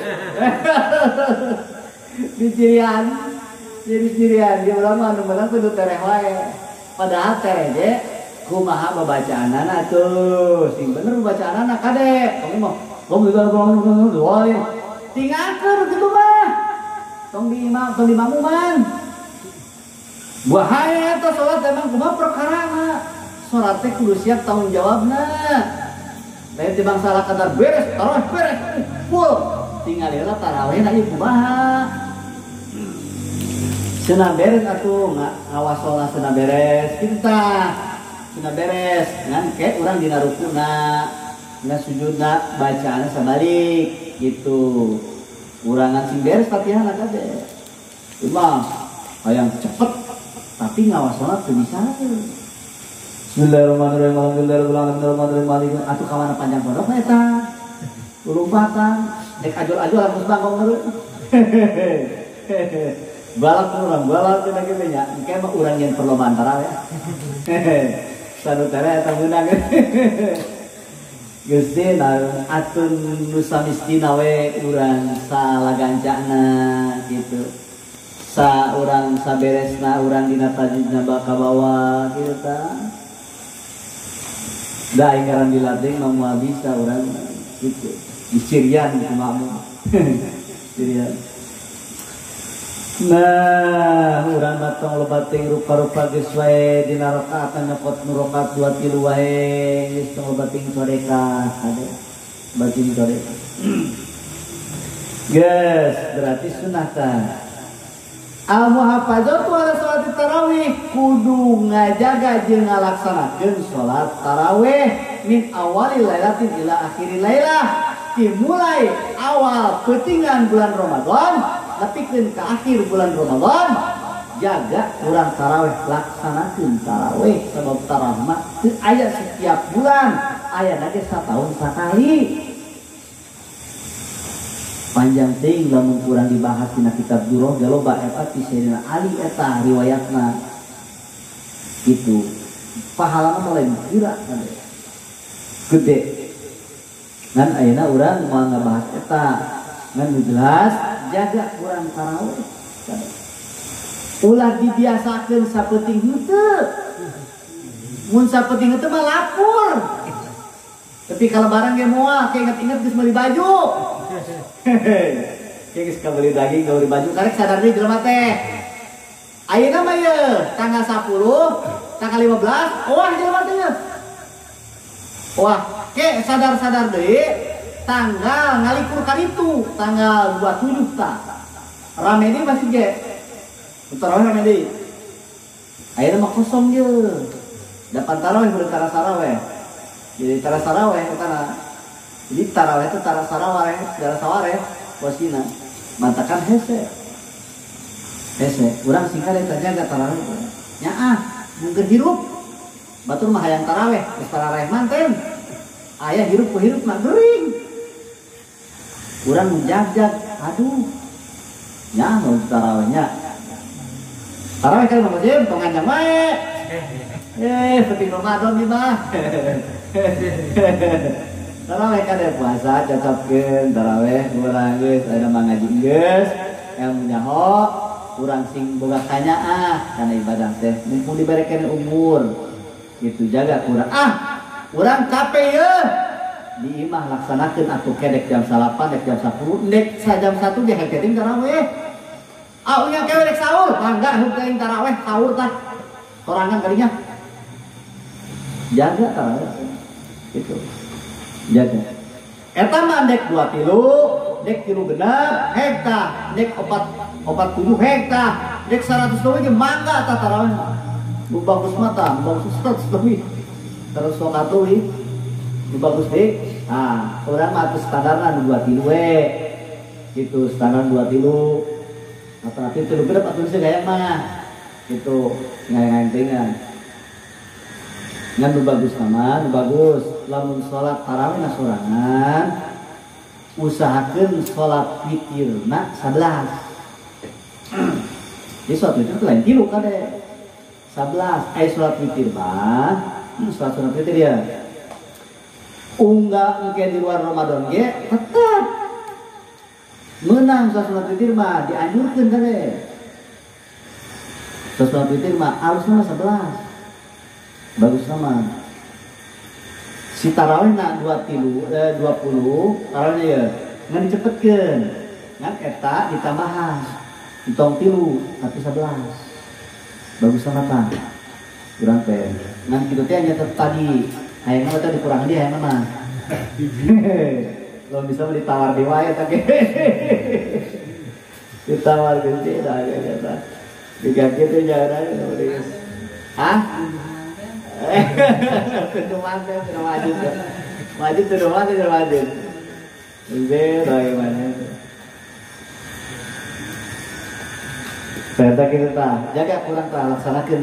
Dicirian. Jadi cirian dia urang mah anu meunang kudu tereh wae. Padahal tereh ge kumaha babacaanana atuh. Sing bener babacaanana kade. Kamu mah tong doain tinggalkan gitu mah tong di makmuman bahaya eta salat emang kumaha perkarana salat teh kudu siap tanggung jawabna lain tibang salah kadar beres tarawih beres full tinggal heula tarawihna ieu kumaha cenah beres atuh ngawasolna cenah beres kita cenah beres ngan ke urang dina rukuna nggak sujudna bacaannya sabalik gitu urangan sing beres Fatihah nak ade cuma hayang cepet tapi ngawasona teu bisa Bismillahirrahmanirrahim alhamdulillahirabbil atuh kawana panjang pondok eta lompatan dek ajol-ajol harus bangkong dulu balap teh kitu nya engke mah urang yang perlombaan tarawih sanutara eta meunang Gusti atun nusa miskin we urang salagancana gitu. Sa urang saberesna urang dina tajidna baka bawa kitu tah. Da inggaran dilatih mah bisa urang gitu. Dicirian ku makmum. Cirian. Nah, urang batong loba teuing rupa-rupa geus wae dina rakaat nyokot nu rakaat 2 3 wae geus tong loba teuing sedekah ade bacing sedekah. Geus berarti sunah tah. Al muhafazatu ala salat tarawih kudu ngajaga jeung ngalaksanakeun salat tarawih min awalil lailatin ila akhiril lailah, dimulai awal peutingan bulan Ramadan nepikeun ka akhir bulan Ramadan. Jaga urang tarawih, laksanakeun tarawih sabab tarawih mah teu aya setiap bulan, aya ge satahun sakali. Panjang teuing lamun kurang dibahas dina kitab Durrah galoba eta ti Sayyidina Ali eta riwayatna gitu. Pahalana lain kira gede. Ngan ayeuna urang moal ngabahas eta ngan jelas jaga urang tarawih. Ulah dibiasakeun sapeuting henteu. Mun sapeuting henteu mah lapur. Tapi kalau barang ge moal keinget-inget geus meuli baju. Geus kabeli daging, kabeli baju, karek sadar deui jelema teh. Ayeuna mah ye tanggal 10, tanggal 15, wah jelema teh. Wah, ke sadar-sadar deui tanggal ngalikur ka ditu, tanggal 27 tah. Rame deui masih ge. Tarawih rame deui. Ayeuna mah kosong ye. Dapan tarawih beureut tara saraweh. Jadi tara saraweh kana. Jadi taraweh itu tara saraweh, tara sawareh posina. Mantakan hese. Urang singkat eta jaga taraweh. Nyaah, mungkin hirup. Batur mah hayang taraweh, geus taraweh manten. Aya hirup ku hirup mah geuring. Urang menjajak, aduh. Nyaah mau tarawehnya. Taraweh kan mah jeung tong nganjang wae. Penting Ramadan ieu mah. Taraweh kan puasa cocokkeun taraweh urang geus aya mah ngaji geus ilmu nyaho urang sing boga kanya kana ibadah teh mumpung dibarekeun umur gitu jaga urang urang capek ye di imah laksanakeun atuh kedek jam 8 dek jam 10 dek sajam 1 ge haketing taraweh nya kewe dek saur mangga heukeun taraweh saur tah sorangan kalinya jaga taraweh gitu jaga eta mah dek 2 tilu dek 3 genep hekta dek 47 hekta dek 100 leuwih ge mangga tah tarawih mah nu bagus mah tah bagus 100 leuwih terus sok atuh nu bagus deui urang mah atuh standarna nu 2 tilu we kitu standar 2 tilu atau 3 genep atuh geus gaya mah kitu ngayang-ngayangan ngan nu bagus nama, nu bagus lamun sholat tarawih na sorangan usahakeun sholat witirna 11 jadi sholat witir itu lain tilu kade 11 sholat witir mah sholat sunat witir ya unggah engke di luar Ramadan ge tetep menang sholat sunat witir mah dianjurkeun kade sholat sunat witir mah harusna 11 bagus sama si tarawih nak 20 tarawihnya ya ngan dicepetkeun ngan eta ditambahan ditong tilu tapi 11 bagus sama tah urang teh ngan kitu teh nya tadi hayangna teh dikurang dia hayangna mah lo bisa ditawar di wae teh ditawar gede dah eta diganti teh jaran Tentu mantap, tentu wajib tentu wajib. Ini bagaimana? Perintah kita tak, jaga kurang tak laksanakan.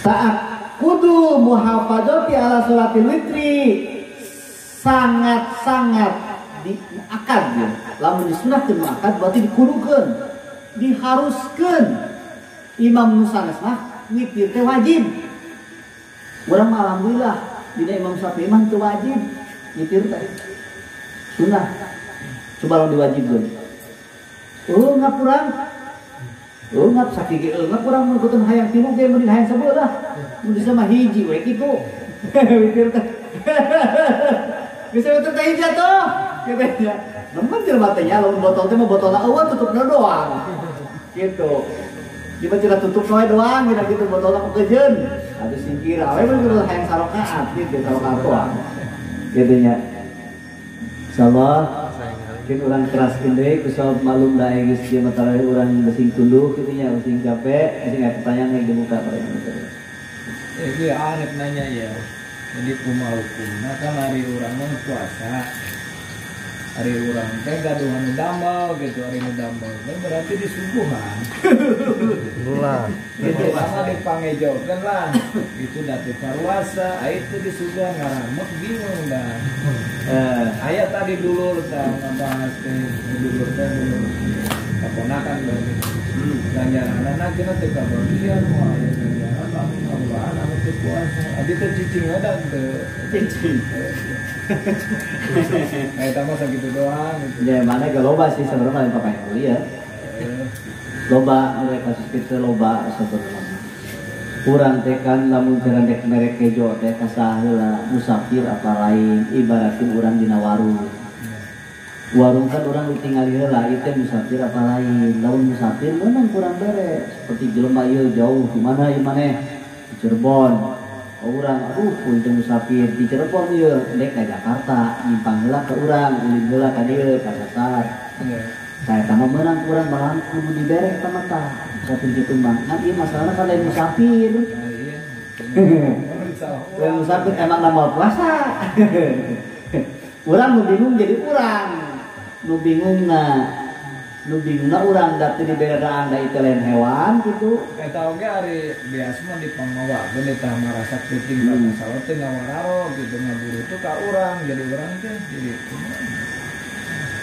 Saat kudu muhafadzati ala sholatil witri sangat diakad ya. Lamun disunahkeun akad berarti dikudukeun, diharuskeun. Imam nusanes mah witir teh wajib. Urang mah alhamdulillah dina Imam Syafi'i mah teu wajib witir teh. Sunah. Coba lamun diwajibkeun. Ngapurang. Ngap sakige ngap urang mun kudu hayang tilu ge mun hayang sabelah. Mun bisa mah hiji we kitu. Witir teh. Bisa betul teh jatuh. Katanya. Nemen jelema teh nya lamun botol teh mah botolna eueuh tutupna doang. Gitu. Kita cina tutup noe doang gitu botolna kejeun. Atuh singkir awe mah kudu hayang sarokaat gitu sarokaat doang. Gitu nya. Insyaallah mungkin orang keraskeun deui kusab malum da geus ieu mah tara urang besing tunduh kitu nya besing capek, besing aya pertanyaan yang dibuka pada Jadi Arif nanya ya, jadi kumaha hukumna kan hari urang mah puasa, hari urang teh gaduhan damel gitu, hari damel teh berarti disuguhan. Bulan. Itu sama dipangejokeun lah, itu dati parwasa, itu disuguhan ngaramek bingung dah. Aya tadi dulur tah ngabahas teh dulur teh dulur kaponakan berarti. Ganjaranna cenah teu kabagian moal aya ganjaran lamun ngawaan anu teu puasa. Abi teh cicing ada teu cicing. Eta mah sakitu doang gitu. Ya mana ge loba sih sebenarnya lain pakai kuliah. Loba mulai kasus kitu loba sebenarnya. Urang teh kan lamun jalan dek merek kejo teh kasaheula musafir apa lain ibaratin urang dina warung. Warung kan orang ditinggali heula itu musafir apa lain. Lamun musafir meunang kurang beres seperti jelema ieu jauh di mana ieu maneh di Cirebon. Urang aduh punten musafir di Cirebon ieu dek ka Jakarta nyimpang heula ka urang ulin heula ka dieu ka Sasar. Saya tambah meunang kurang malam kudu dibere eta mah tah. Musafir kitu mah. Nah ieu masalahna kan lain musafir. Lain musafir emang nama puasa. Urang nu bingung jadi urang. Nu bingungna urang da teu dibedaan da itu lain hewan gitu. Eta oge ari biasa mah dipangmawakeun eta marasa penting ka masalah teh ngawararo gitu ngaburu tuh ka urang jadi urang teh jadi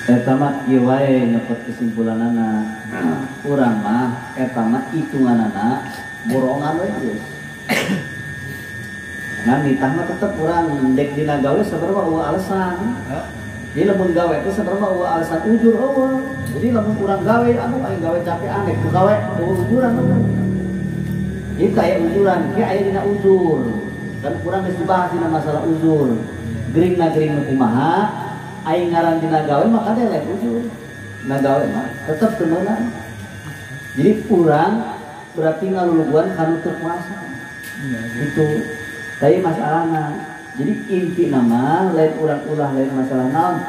Eta mah ieu wae nyepot kesimpulanana. Urang mah eta mah hitunganana borongan we geus. Ngan ditah mah tetep urang dek dina gawe sabarwa eueuh alasan. Jadi lamun gawe itu sebenarnya alasan ujur eueuh. Jadi lamun urang gawe anu aing gawe capek aneh ku gawe ujuran bener. Ieu aya ujuran, kieu aya dina ujur. Kan kurang geus dibahas dina masalah ujur. Gering nu kumaha, aing ngaran dina gawe maka teh lain ujur. Na gawe mah tetep teu meunang. Jadi urang berarti ngaluluguan kanu teu puasa. Itu tadi masalahna. Jadi inti nama lain urang ulah lain masalah naon,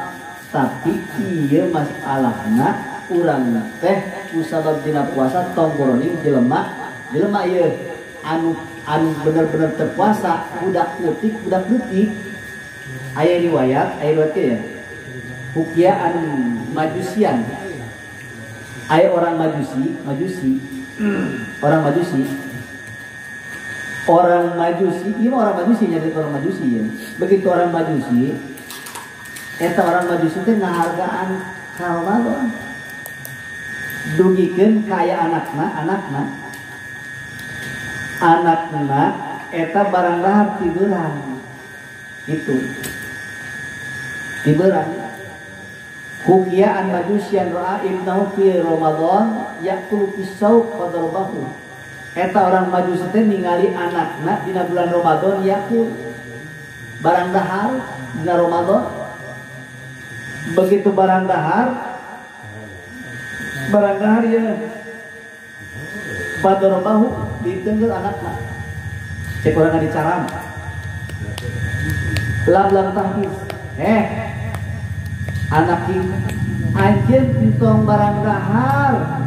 tapi ieu masalahna urang teh kusabab dina puasa tong boroning jelema ieu anu bener-bener terpuasa budak leutik aya riwayat ya hukia anu majusian aya orang majusi orang majusi, iya orang majusi nyari orang majusi ya. Begitu orang majusi, eta orang majusi teh ngahargaan ka Ramadan. Dugikeun kaya anakna eta barang lahar tibeurang. Itu. Tibeurang. Hukia an majusian ra'a ibnahu fi Ramadan yaqulu fisauq qadarabahu. Eta orang majusi teh ningali anakna dina bulan Ramadan yakul barang dahar dina Ramadan. Begitu barang dahar ya badarabahu ditenggel anakna. Cek urang dicaram. Lam tahfiz. Anak ieu anjeun entong barang dahar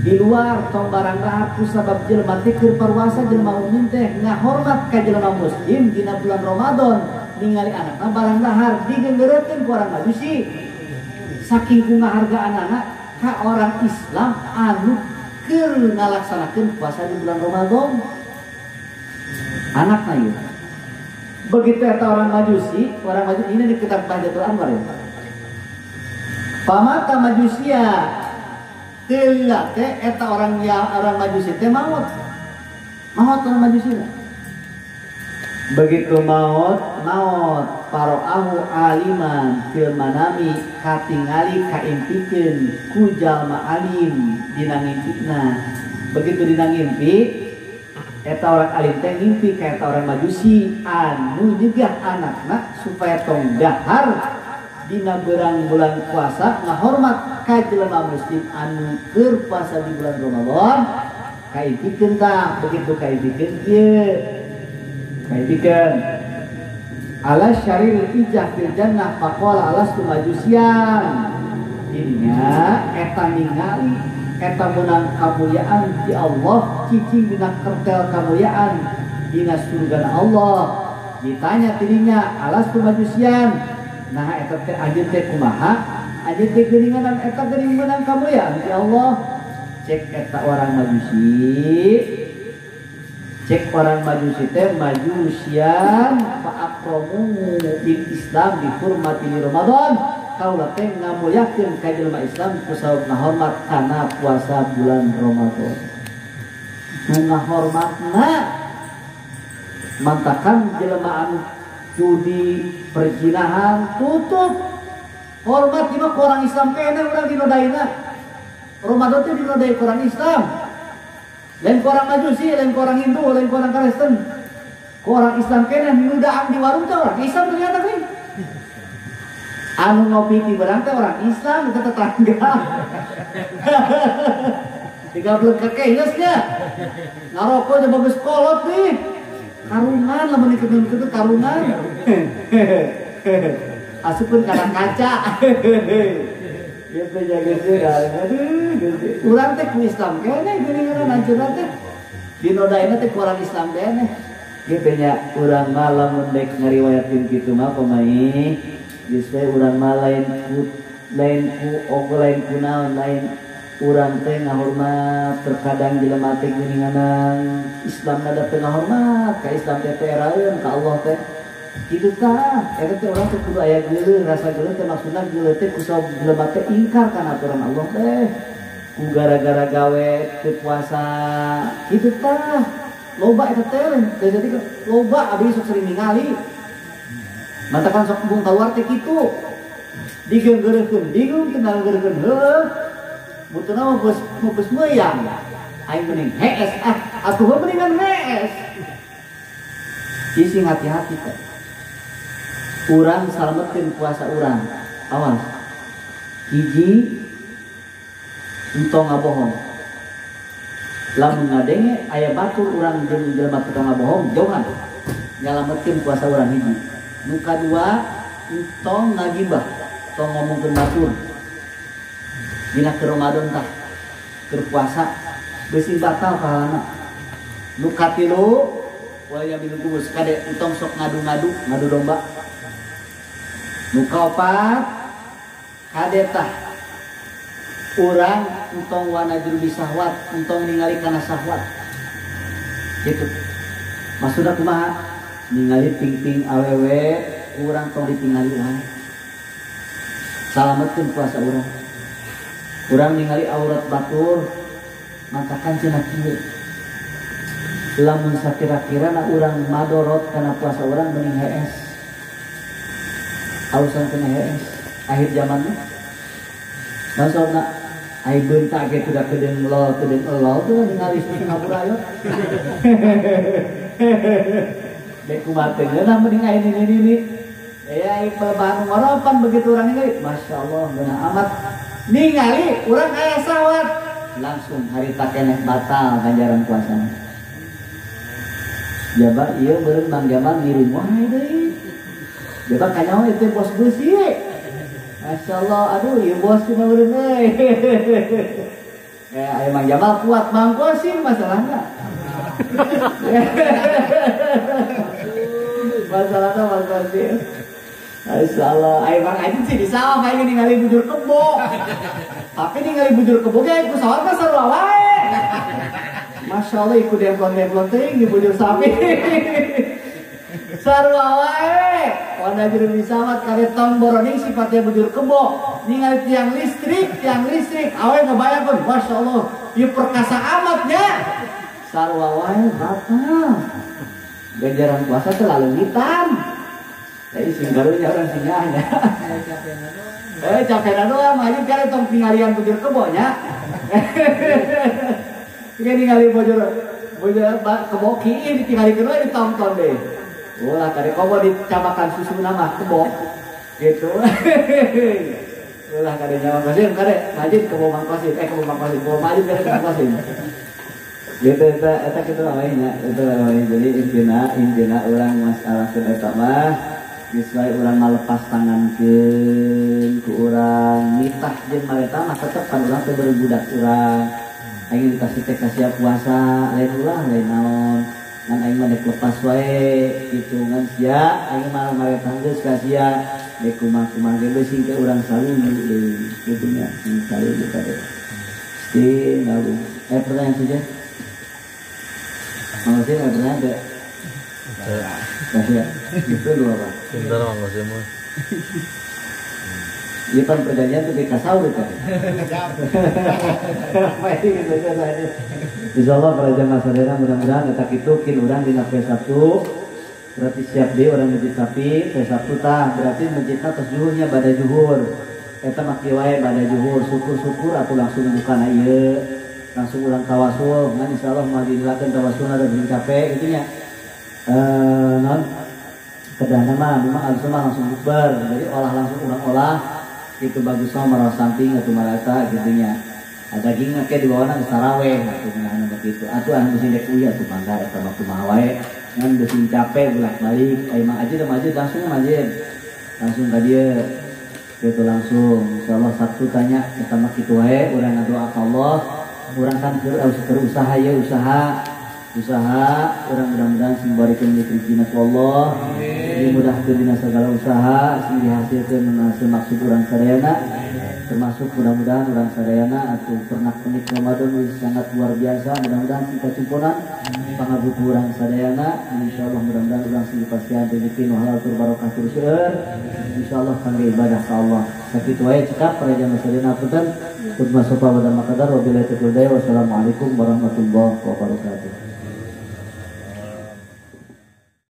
di luar tong barang dahar ku sabab jelema teh keur parwasa jelema mukmin teh ngahormat ka jelema muslim dina bulan Ramadan ningali anakna barang dahar digenggereutkeun ku orang majusi saking ku ngahargaan anak ka orang Islam anu keur ngalaksanakeun puasa di bulan Ramadan anakna ieu begitu eta orang majusi ini di kitab Bahjatul Anwar ya pamata majusia teulilah teh eta orang majusi teh maot orang majusi begitu maot paroahu aliman fil manami katingali kaimpikeun ku jalma alim dina ngimpina begitu dina ngimpi eta orang alim teh ngimpi ka eta orang majusi anu nyegah anakna supaya tong dahar dina berang bulan puasa ngahormat ka jelema muslim anu keur puasa di bulan Ramadan kaitikeun tah begitu kaitikeun ieu kaitikeun ala syaril ijah fil jannah faqala alastu majusian dirinya eta ningali eta menang kamuliaan di Allah cicing dina kertel kamuliaan dina surga Allah ditanya dirinya alastu majusian nah eta teh anjeun teh kumaha anjeun teh geuningan eta geuning menang kamuliaan di Allah cek eta orang majusi cek orang majusi teh majusian fa akramu bil Islam di hurmati Ramadan kaula teh ngamuliakeun ka jelema Islam ku sabab ngahormat kana puasa bulan Ramadan. Nu ngahormatna mantakan jelema anu judi perjinahan tutup. Hormat ieu orang Islam kene urang dinodaina. Ramadan teh dinodai orang Islam. Lain orang Majusi, lain orang Hindu, lain orang Kristen. Orang Islam kene nudaang di warung teh orang Islam ternyata euy. Anu ngopi di barang teh orang Islam kita tetangga. Tiga belum kakek geusnya. Ngarokok aja bagus kolot nih. Karungan lamun dikeun kitu karungan. Asupun kana kaca. Ieu teh jaga seueur. Aduh, urang teh ku Islam kene geuningan anjeunna teh. Dinodaina teh ku orang Islam kene. Kitu nya urang mah lamun dek ngariwayatin kitu mah pamaih geus urang mah lain ku lain naon lain urang teh ngahormat terkadang jelema teh geuninganan Islam nada teh ngahormat ka Islam teh teraeun ka Allah teh kitu tah eta teh urang teh kudu aya geuleuh rasa geuleuh teh maksudna geuleuh teh ku sabab jelema teh ingkar kana aturan Allah teh ku gara-gara gawe teu puasa kitu tah loba eta teh jadi loba abdi sok sering ningali mantakan sok bung keluar teh kitu digeureurkeun bingung teu ngeureurkeun heuh butuna mah geus meuyang aing mending hees atuh mendingan hees sing hati-hati teh urang salametkeun puasa urang awas hiji entong ngabohong lamun ngadenge aya batur urang jeung jelema tukang ngabohong jauhan nyalametkeun puasa urang hiji nu kadua entong ngagibah tong ngomongkeun batur dina keur Ramadan tah keur puasa beusi batal pahalana nu katilu waya minum kubus kade entong sok ngadu domba nu kaopat kade tah urang entong wana juru bisahwat entong ningali kana sahwat gitu maksudna kumaha ningali ting-ting awewe urang tong ditingali wae salametkeun puasa urang ningali aurat batur mantakan cenah kieu lamun sakira-kirana urang madorot kana puasa urang mending hees ausan kena hees akhir zamanna maksudna ai beunta ge teu da kedeung lol teu ningali ngapura ayo dek kumaha teh geuna mending aya ini aya pelbahan ngoropan begitu urang ningali masyaallah beuna amat ningali urang aya sawat langsung harita keneh batal ganjaran puasana jaba ieu beureun Mang Jamal ngirim wae deui jaba kanyaho teh bos beusi masyaallah aduh ieu bos tina beureun euy aya Mang Jamal kuat Mang Kosim masalahna masalahna Mang Kosim masyaallah aya Mang Ajin sih disawah aya ningali bujur kebo tapi ningali bujur kebo ge ku sawat mah sarua wae masyaallah iku demplon teh bujur sapi sarua wae wana juru misawat kare tong boroning sifatnya bujur kebo ningali tiang listrik awe ngabayangkeun masyaallah ieu perkasa amatnya sarua wae batal ganjaran puasa teh laleugitan teh sing garunya urang singahnya capena doang mah kare tong tingalian bujur kebo nya ningali bujur kebo kieu ditingalikeun we ditonton deh Ulah kade komo dicabakan susu nama kebo gitu. Ulah kade nyawa kosim kade majid ke Mang Kosim ke Mang Kosim majid kade ke Mang Kosim. Gitu eta kitu namanya itu namanya. Jadi intina urang masalahkeun eta mah geus bae urang malepas tangankeun ku urang nitah jeung mareta mah tetep kan urang teh budak urang. Aing dikasih teh kasia puasa lain ulah lain naon. Ngan aing mah dek lepas wae kitu ngan sia aing mah mareta geus kasia dek kumaha ge beusi ke urang salulu deui kitu nya salulu tadi. Pertanyaan saja. Makasih ada pertanyaan ada. Ya, itu dua Pak. Pintar makasih mah. Iya pan perjanjian tuh kita sahur kan. Insyaallah para jamaah sadaya mudah-mudahan eta kitu kin urang dina poe Sabtu berarti siap deui urang masjid sapi poe Sabtu tah berarti masjidna tos juhurnya bada juhur. Eta mah kieu wae bada juhur syukur-syukur atuh langsung bukana ieu langsung ulang tawasul ngan insyaallah mau dilakukan tawasul ada belum capek gitu nya. Non kedana mah memang harus langsung bukber jadi olah langsung olah itu bagusnya marah samping atau marata gitunya ada daging ke di bawahna saraweh atau mana begitu atau anu mesin dek uya tuh mangga eta mah kumaha wae ngan mesin capek bolak-balik emang aja langsung ka dieu gitu langsung insyaallah Sabtu tanya eta mah kitu wae urang ngadoa ka Allah urang kan keur usaha ya usaha urang mudah-mudahan sing barikeun rezekina ku Allah dimudahkeun dina segala usaha sing dihasilkeun manaseun maksud urang sadayana termasuk mudah-mudahan urang sadayana atuh pernak-pernik Ramadan sangat luar biasa mudah-mudahan sing kacumpunan pangabutuh urang sadayana insyaallah mudah-mudahan urang sing dipastian rezeki nu halal tur barokah tur seueur insyaallah kangge ibadah ka Allah sakitu wae cekap para jamaah sadayana punten khutbah sopa wadal makadar wabillahi taufiq wal hidayah wassalamualaikum warahmatullahi wabarakatuh.